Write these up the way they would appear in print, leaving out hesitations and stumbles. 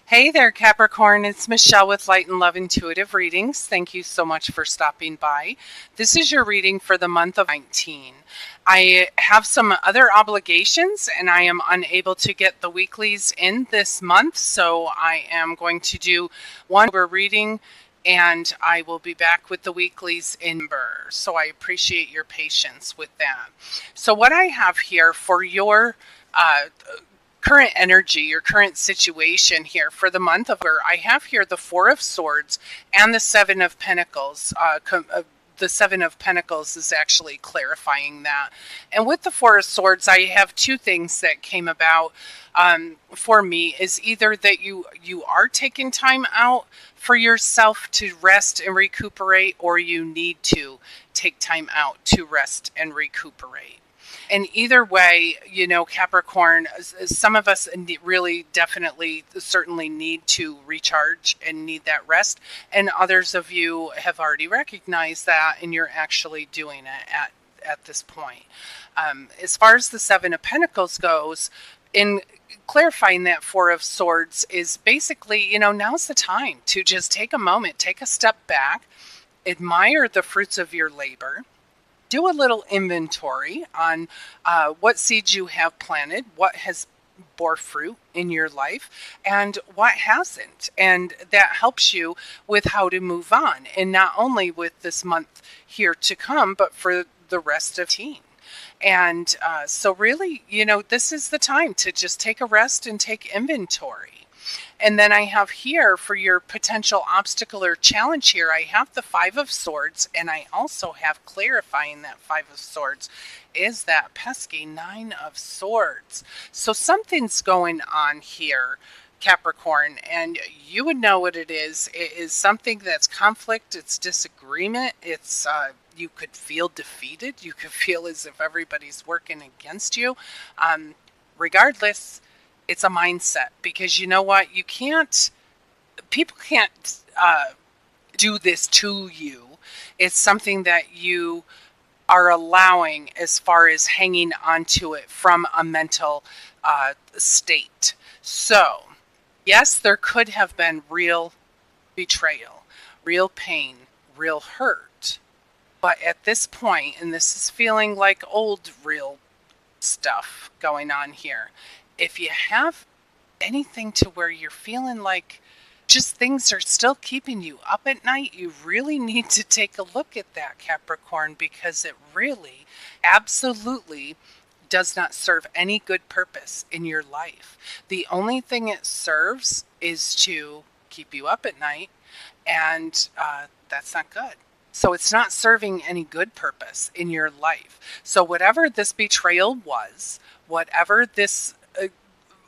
Hey there, Capricorn. It's Michelle with Light and Love Intuitive Readings. Thank you so much for stopping by. This is your reading for the month of 19. I have some other obligations and I am unable to get the weeklies in this month, so I am going to do one reading and I will be back with the weeklies in November. So I appreciate your patience with that. So what I have here for your current energy, your current situation here for the month of I have here the Four of Swords and the Seven of Pentacles. The Seven of Pentacles is actually clarifying that. And with the Four of Swords, I have two things that came about for me is either that you are taking time out for yourself to rest and recuperate, or you need to take time out to rest and recuperate. And either way, you know, Capricorn, some of us really definitely certainly need to recharge and need that rest. And others of you have already recognized that and you're actually doing it at this point. As far as the Seven of Pentacles goes, in clarifying that Four of Swords is basically, you know, now's the time to just take a moment, take a step back, admire the fruits of your labor. Do a little inventory on what seeds you have planted, what has bore fruit in your life, and what hasn't. And that helps you with how to move on. And not only with this month here to come, but for the rest of the teen. And so really, you know, this is the time to just take a rest and take inventory. And then I have here for your potential obstacle or challenge here, I have the Five of Swords, and I also have clarifying that Five of Swords is that pesky Nine of Swords. So something's going on here, Capricorn, and you would know what it is. It is something that's conflict, it's disagreement, it's you could feel defeated, you could feel as if everybody's working against you. Regardless, it's a mindset, because you know what? People can't do this to you. It's something that you are allowing as far as hanging onto it from a mental state. So, yes, there could have been real betrayal, real pain, real hurt. But at this point, and this is feeling like old real stuff going on here, if you have anything to where you're feeling like just things are still keeping you up at night, you really need to take a look at that, Capricorn, because it really, absolutely does not serve any good purpose in your life. The only thing it serves is to keep you up at night, and that's not good. So it's not serving any good purpose in your life. So whatever this betrayal was, whatever this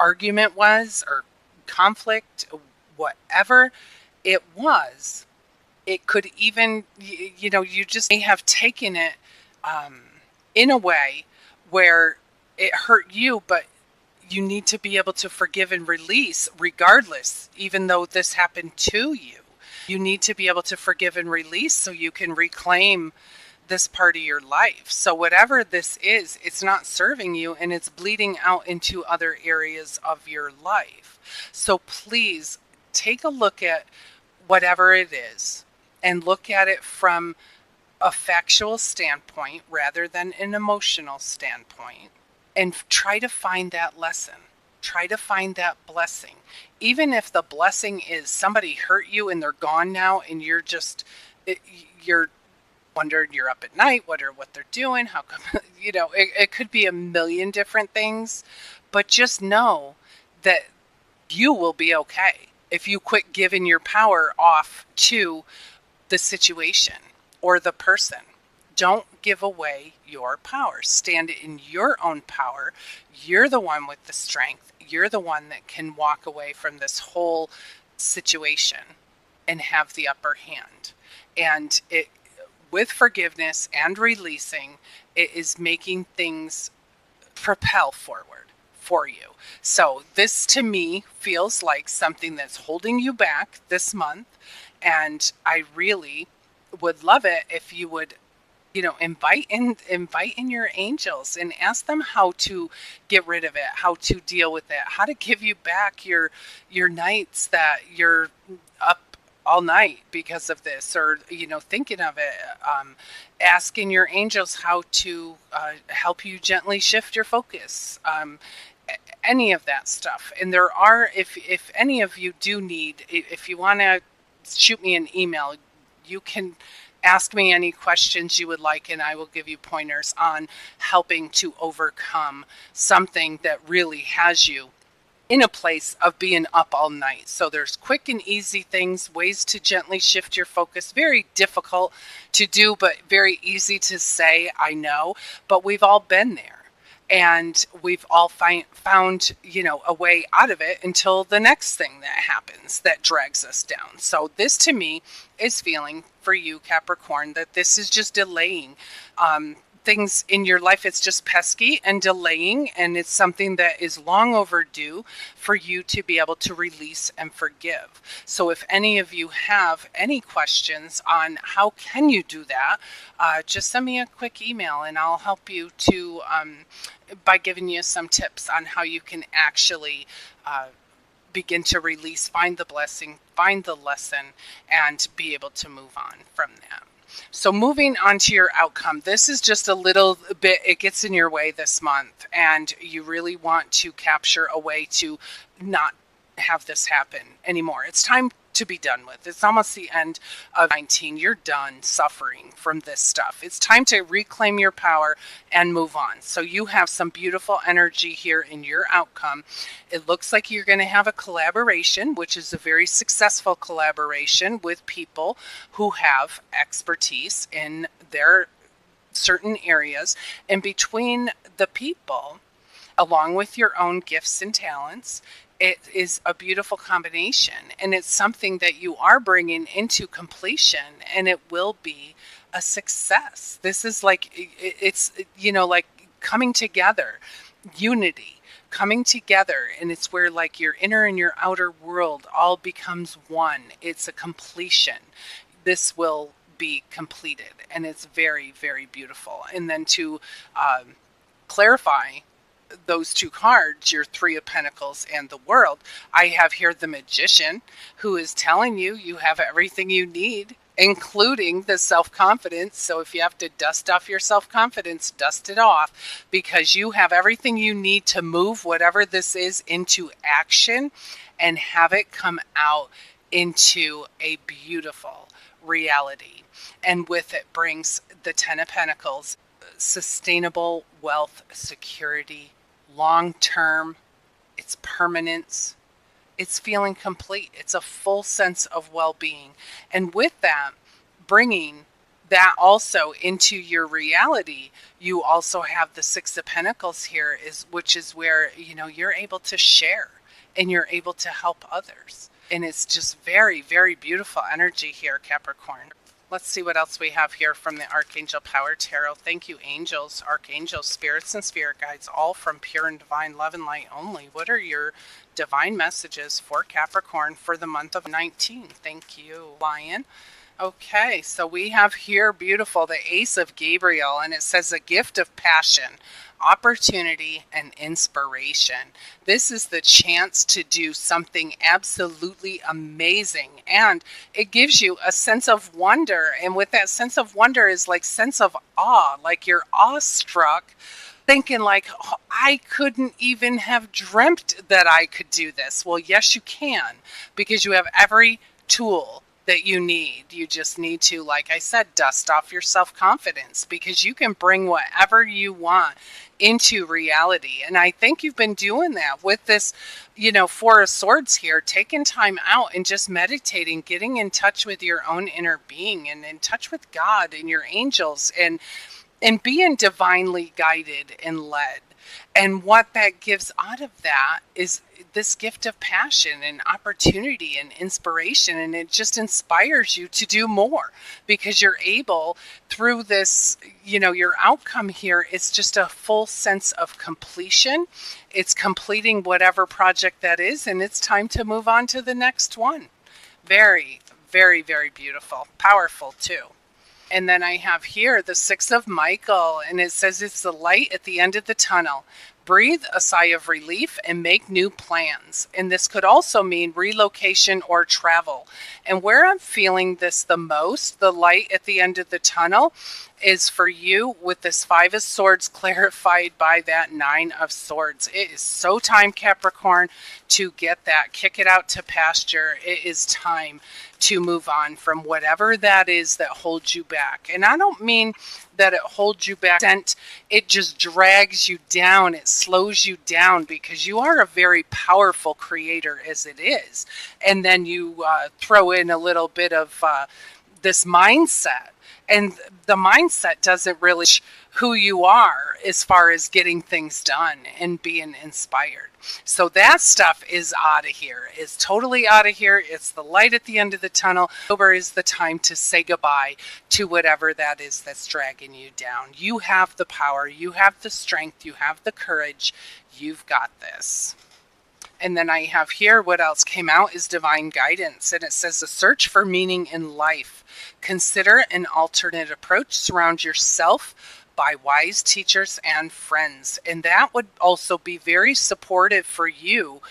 argument was, or conflict, whatever it was, it could even, you know, you just may have taken it in a way where it hurt you, but you need to be able to forgive and release regardless, even though this happened to you. You need to be able to forgive and release so you can reclaim this part of your life. So whatever this is, it's not serving you and it's bleeding out into other areas of your life. So please take a look at whatever it is and look at it from a factual standpoint rather than an emotional standpoint, and try to find that lesson. Try to find that blessing. Even if the blessing is somebody hurt you and they're gone now and you're wondering, you're up at night, wonder what they're doing, how come, you know, it could be a million different things, but just know that you will be okay if you quit giving your power off to the situation or the person. Don't give away your power. Stand in your own power. You're the one with the strength. You're the one that can walk away from this whole situation and have the upper hand. And it, with forgiveness and releasing, it is making things propel forward for you. So this to me feels like something that's holding you back this month. And I really would love it if you would invite in your angels and ask them how to get rid of it, how to deal with it, how to give you back your nights that you're up all night because of this, or thinking of it. Asking your angels how to help you gently shift your focus. Any of that stuff. And there are, if any of you do need, if you want to shoot me an email, you can ask me any questions you would like, and I will give you pointers on helping to overcome something that really has you in a place of being up all night. So there's quick and easy things, ways to gently shift your focus. Very difficult to do, but very easy to say, I know, but we've all been there. And we've all found, a way out of it until the next thing that happens that drags us down. So this to me is feeling for you, Capricorn, that this is just delaying things in your life. It's just pesky and delaying, and it's something that is long overdue for you to be able to release and forgive. So if any of you have any questions on how can you do that, just send me a quick email and I'll help you to by giving you some tips on how you can actually begin to release, find the blessing, find the lesson, and be able to move on from that. So moving on to your outcome, this is just a little bit, it gets in your way this month, and you really want to capture a way to not have this happen anymore. It's time to be done with. It's almost the end of 19. You're done suffering from this stuff. It's time to reclaim your power and move on. So you have some beautiful energy here in your outcome. It looks like you're going to have a collaboration, which is a very successful collaboration with people who have expertise in their certain areas. And between the people, along with your own gifts and talents, it is a beautiful combination, and it's something that you are bringing into completion, and it will be a success. This is like, it's, like coming together, unity, coming together, and it's where like your inner and your outer world all becomes one. It's a completion. This will be completed, and it's very, very beautiful. And then to clarify those two cards, your Three of Pentacles and the World, I have here the Magician, who is telling you you have everything you need, including the self-confidence. So if you have to dust off your self-confidence, dust it off, because you have everything you need to move whatever this is into action and have it come out into a beautiful reality. And with it brings the Ten of Pentacles, sustainable wealth, security, long-term, it's permanence, it's feeling complete, it's a full sense of well-being. And with that, bringing that also into your reality, you also have the Six of Pentacles here, which is where you're able to share and you're able to help others. And it's just very, very beautiful energy here, Capricorn. Let's see what else we have here from the Archangel Power Tarot. Thank you, angels, archangels, spirits, and spirit guides, all from pure and divine love and light only. What are your divine messages for Capricorn for the month of 19? Thank you, Lion. Okay, so we have here, beautiful, the Ace of Gabriel, and it says a gift of passion, opportunity, and inspiration. This is the chance to do something absolutely amazing, and it gives you a sense of wonder. And with that sense of wonder is like sense of awe, like you're awestruck, thinking like, oh, I couldn't even have dreamt that I could do this. Well, yes, you can, because you have every tool that you need. You just need to, like I said, dust off your self-confidence, because you can bring whatever you want into reality. And I think you've been doing that with this, Four of Swords here, taking time out and just meditating, getting in touch with your own inner being and in touch with God and your angels, and being divinely guided and led. And what that gives out of that is this gift of passion and opportunity and inspiration. And it just inspires you to do more, because you're able, through this, your outcome here, it's just a full sense of completion. It's completing whatever project that is, and it's time to move on to the next one. Very, very, very beautiful. Powerful too. And then I have here the Six of Michael, and it says it's the light at the end of the tunnel. Breathe a sigh of relief and make new plans. And this could also mean relocation or travel. And where I'm feeling this the most, the light at the end of the tunnel, is for you with this Five of Swords clarified by that Nine of Swords. It is so time, Capricorn, to get that. Kick it out to pasture. It is time to move on from whatever that is that holds you back. And I don't mean that it holds you back. It just drags you down. It slows you down because you are a very powerful creator as it is. And then you throw in a little bit of this mindset. And the mindset doesn't really show who you are as far as getting things done and being inspired. So that stuff is out of here. It's totally out of here. It's the light at the end of the tunnel. October is the time to say goodbye to whatever that is that's dragging you down. You have the power. You have the strength. You have the courage. You've got this. And then I have here what else came out is divine guidance. And it says a search for meaning in life. Consider an alternate approach. Surround yourself by wise teachers and friends. And that would also be very supportive for you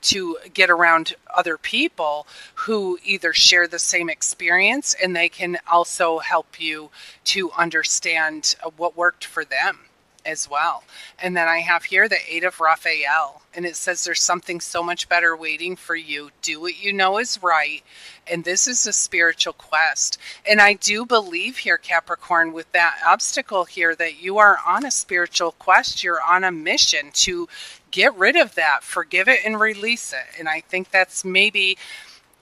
to get around other people who either share the same experience and they can also help you to understand what worked for them as well. And then I have here the Eight of Raphael, and it says there's something so much better waiting for you. Do what you know is right. And this is a spiritual quest. And I do believe here, Capricorn, with that obstacle here, that you are on a spiritual quest. You're on a mission to get rid of that, forgive it and release it. And I think that's maybe,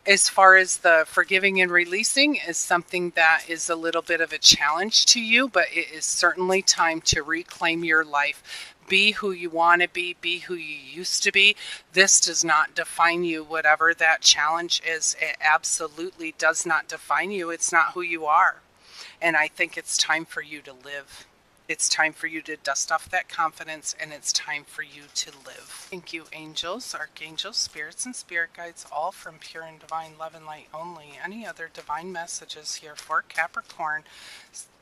as far as the forgiving and releasing, is something that is a little bit of a challenge to you, but it is certainly time to reclaim your life. Be who you want to be who you used to be. This does not define you, whatever that challenge is. It absolutely does not define you. It's not who you are. And I think it's time for you to live. It's time for you to dust off that confidence, and it's time for you to live. Thank you, angels, archangels, spirits, and spirit guides, all from pure and divine love and light only. Any other divine messages here for Capricorn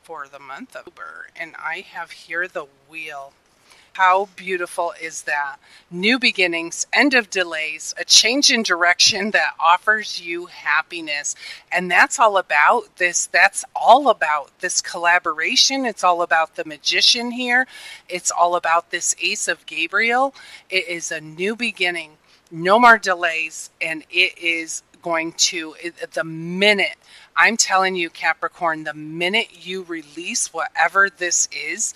for the month of October? And I have here the Wheel. How beautiful is that? New beginnings, end of delays, a change in direction that offers you happiness. And that's all about this. That's all about this collaboration. It's all about the Magician here. It's all about this Ace of Gabriel. It is a new beginning. No more delays. And it is going to, the minute, I'm telling you, Capricorn, the minute you release whatever this is,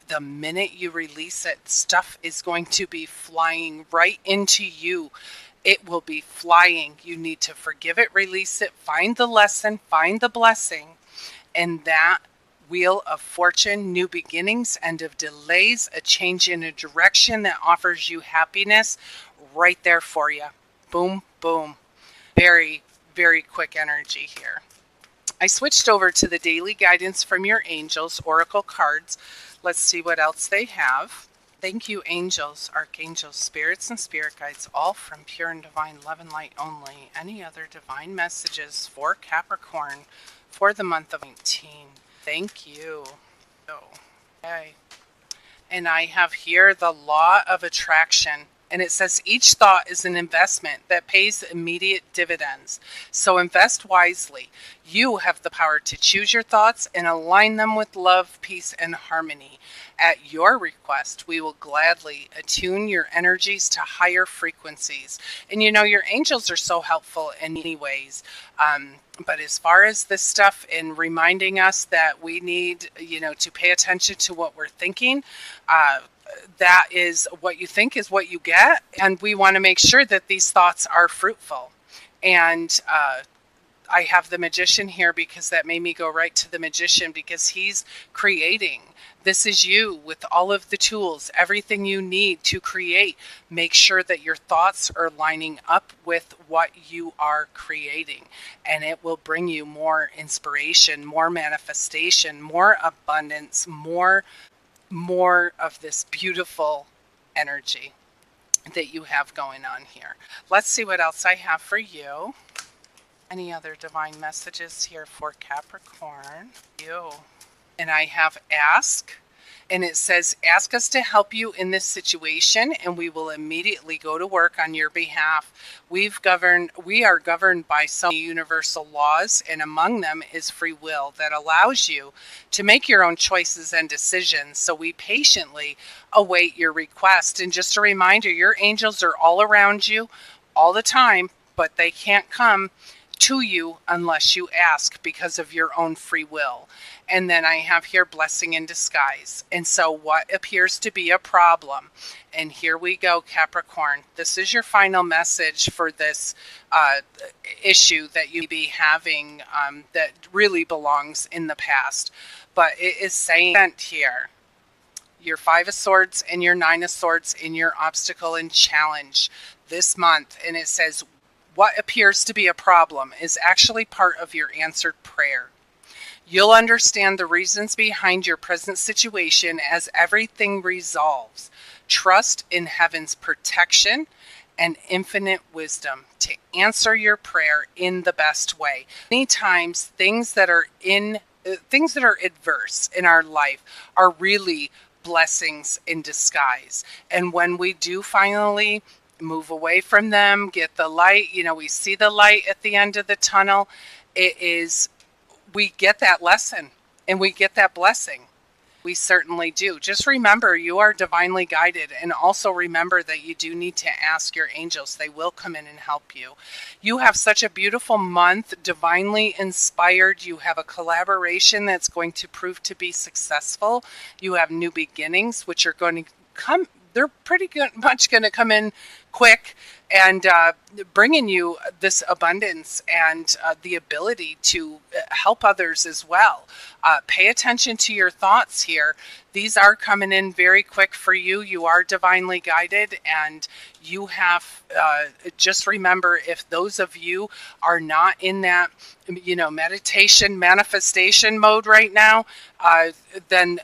the minute you release it, stuff is going to be flying right into you. It will be flying. You need to forgive it, release it, find the lesson, find the blessing. And that Wheel of Fortune, new beginnings, end of delays, a change in a direction that offers you happiness, right there for you. Boom, boom. Very, very quick energy here. I switched over to the daily guidance from your angels, oracle cards. Let's see what else they have. Thank you, angels, archangels, spirits, and spirit guides, all from pure and divine love and light only. Any other divine messages for Capricorn for the month of 19? Thank you. Okay. And I have here the law of attraction. And it says each thought is an investment that pays immediate dividends. So invest wisely. You have the power to choose your thoughts and align them with love, peace, and harmony. At your request, we will gladly attune your energies to higher frequencies. And you know, your angels are so helpful in many ways. But as far as this stuff in reminding us that we need, to pay attention to what we're thinking, that is what you think is what you get. And we want to make sure that these thoughts are fruitful. And I have the Magician here because that made me go right to the Magician, because he's creating. This is you with all of the tools, everything you need to create. Make sure that your thoughts are lining up with what you are creating. And it will bring you more inspiration, more manifestation, more abundance, more of this beautiful energy that you have going on here. Let's see what else I have for you. Any other divine messages here for Capricorn? You. And I have ask. And it says, ask us to help you in this situation, and we will immediately go to work on your behalf. We are governed by some universal laws, and among them is free will that allows you to make your own choices and decisions. So we patiently await your request. And just a reminder, your angels are all around you all the time, but they can't come to you unless you ask because of your own free will. And then I have here blessing in disguise. And so what appears to be a problem, and here we go, Capricorn, this is your final message for this issue that you be having that really belongs in the past. But it is saying here, your 5 of Swords and your 9 of Swords in your obstacle and challenge this month. And it says, what appears to be a problem is actually part of your answered prayer. You'll understand the reasons behind your present situation as everything resolves. Trust in heaven's protection and infinite wisdom to answer your prayer in the best way. Many times, things that are adverse in our life are really blessings in disguise. And when we do finally move away from them, get the light, we see the light at the end of the tunnel, we get that lesson and we get that blessing. We certainly do. Just remember, you are divinely guided, and also remember that you do need to ask your angels. They will come in and help you. You have such a beautiful month, divinely inspired. You have a collaboration that's going to prove to be successful. You have new beginnings, which are going to come. They're pretty much going to come in quick and bringing you this abundance and the ability to help others as well. Pay attention to your thoughts here. These are coming in very quick for you. You are divinely guided, and you have, just remember, if those of you are not in that, meditation, manifestation mode right now, then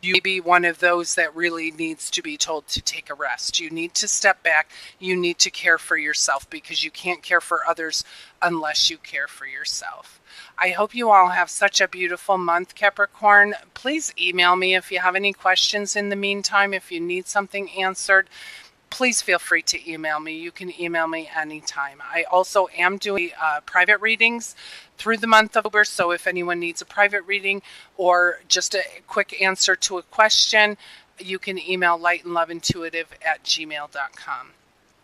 you may be one of those that really needs to be told to take a rest. You need to step back. You need to care for yourself, because you can't care for others unless you care for yourself. I hope you all have such a beautiful month, Capricorn. Please email me if you have any questions in the meantime. If you need something answered, please feel free to email me. You can email me anytime. I also am doing private readings through the month of October, so if anyone needs a private reading or just a quick answer to a question, you can email lightandloveintuitive@gmail.com.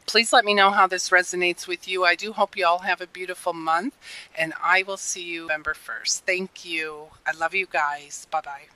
Please let me know how this resonates with you. I do hope you all have a beautiful month, and I will see you November 1st. Thank you. I love you guys. Bye-bye.